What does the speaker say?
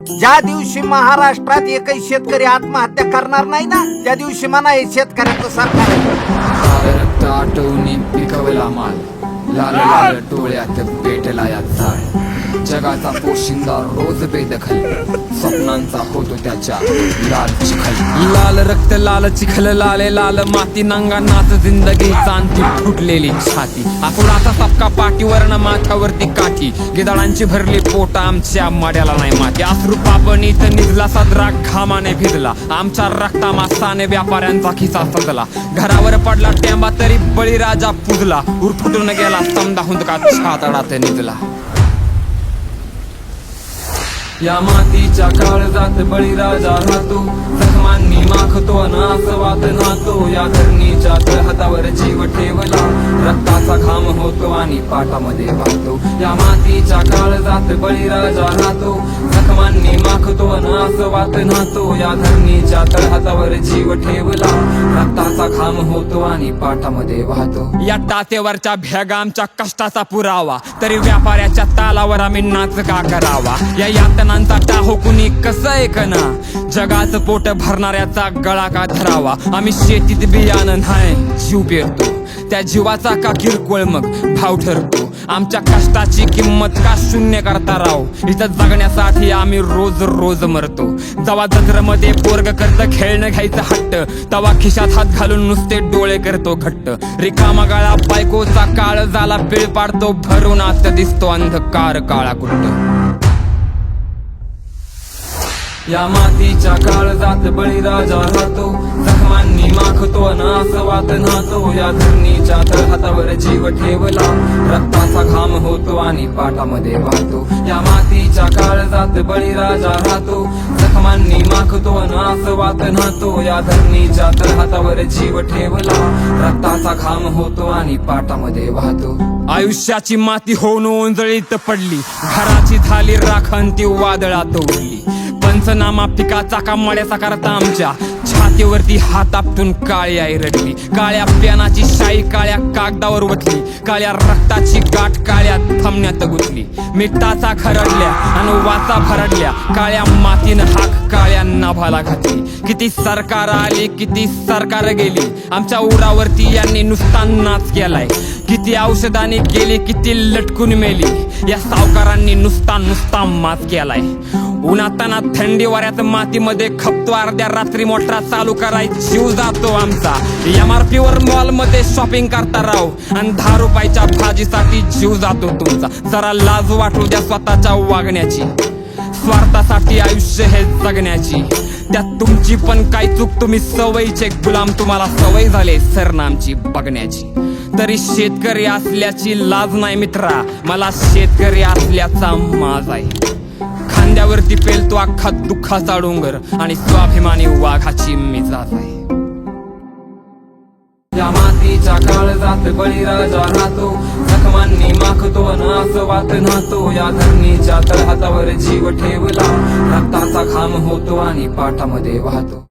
ज्या दिवशी महाराष्ट्रात एकही शेतकरी आत्महत्या करणार नाही ना, त्या दिवशी म्हणा हे शेतकऱ्याचं सरकार आहे. रक्त आटवून पिकवला माल, लाल लाल डोळ्यात पेटला या झाड. जगाचा पोशिंदा रोज बेदखल, स्वप्नांचा होतो त्याच्या लाल चिखल. लाल रक्त लाल चिखल, लाले लाल माती, नांगा नाच जिंदगी चांती फुटलेली छाती. आकुडाचा सपका पाठीवरनं माथ्यावरती काठी, गिदाळांची भरली पोटा आमच्या माड्याला नाही माती. अश्रू पापणीत निजला सदरा घामाने भिजला, आमच्या रक्तामासाने व्यापाऱ्यांचा खिसा सजला. घरावर पडला टेंबा तरी बळीराजा पुजला, उरफुटून गेला समदा हुंदका छातडात निजला. या मातीच्या काळजात बळीराजा राहतो, जखमांनी माखतो नासवात नातो. या धरणीच्या तळहातावर जीव ठेवला, रक्ताचा घाम होतो आणि पाटामध्ये वाहतो. या मातीच्या काळजात बळीराजा राहतो, जखमांनी माखतो नासवात नातो. या धरणीच्या तळहातावर जीव ठेवला, रक्ताचा घाम होतो आणि पाटामध्ये वाहतो. या टातेवरच्या भेगा आमच्या कष्टाचा पुरावा, तरी व्यापाऱ्याच्या तालावर आम्ही नाच का करावा. या यातनांचा टाहो कुणी कसं ऐकना, जगाचं पोट भरणाऱ्याचा गळा का धरावा. आम्ही शेतीत बियाणं नाही जीव पेरतो, त्या जीवाचा का किरकोळ मग भाव ठरतो. आमच्या कष्टाची किंमत का शून्य करता राव, इथं जगण्यासाठी आम्ही रोज रोज मरतो. जवा जत्रमध्ये पोरग करतं खेळणं घ्यायचं हट्ट, तवा खिशात हात घालून नुसते डोळे करतो घट्ट. रिकामा गाळा बायकोचा काळ झाला पिळ पाडतो, भरून आत दिसतो अंधकार काळा कुट्ट. या मातीच्या काळजात बळीराजा राहतो, जखमांनी माखतो नासवात नातो. या धरणीच्या तळहातावर जीव ठेवला, रक्ताचा घाम होतो आणि पाटामध्ये वाहतो. या मातीच्या काळजात बळीराजा राहतो, जखमांनी माखतो नासवात नातो. या धरणीच्या तळहातावर जीव ठेवला, रक्ताचा घाम होतो आणि पाटामध्ये वाहतो. आयुष्याची माती होऊन ओंजळीत पडली, घराची झाली राखण ती वादळात उडली. पंचनामा पिकाचा का मड्याचा करता आमच्या छातीवरती हात आपटून काळी आई रडली. काळ्या पेनाची शाई काळ्या कागदावर ओतली, काळ्या रक्ताची गाठ काळ्या थांबण्यात गुंतली. मिठाचा खरडल्या आणि वाचा भरडल्या, काळ्या मातीनं हाक काळ्या नाभाला घातली. किती सरकार आली किती सरकार गेली, आमच्या उरावरती यांनी नुसता नाच केलाय. किती औषधाने गेली किती लटकून मेली, या सावकारांनी नुसता नुसता मात केलाय. उन्हाताना थंडी वाऱ्यात मातीमध्ये खपतो, अर्ध्या रात्री मोटरा चालू कराय जीव जातो आमचा. MRP वर मॉल मध्ये शॉपिंग करता राव, आणि 10 रुपयाच्या भाजीसाठी जीव जातो तुमचा. जरा लाज वाटू द्या स्वतःच्या वागण्याची, स्वार्थासाठी आयुष्य हे जगण्याची. त्यात तुमची पण काय चूक, तुम्ही सवयीचे गुलाम, तुम्हाला सवय झाले सरनामची बघण्याची. तरी शेतकरी असल्याची लाज नाही मित्रा, मला शेतकरी असल्याचा माज आहे. खांद्यावरती पेलतो अख्खा दुःखाचा डोंगर, आणि स्वाभिमानी वाघाची मिजाज आहे. या मातीच्या काळजात बळीराजा राहतो, जखमांनी माखतो नासवात नातो. या धरणीच्या तळहातावर जीव ठेवला, रक्ताचा घाम होतो आणि पाटामध्ये वाहतो.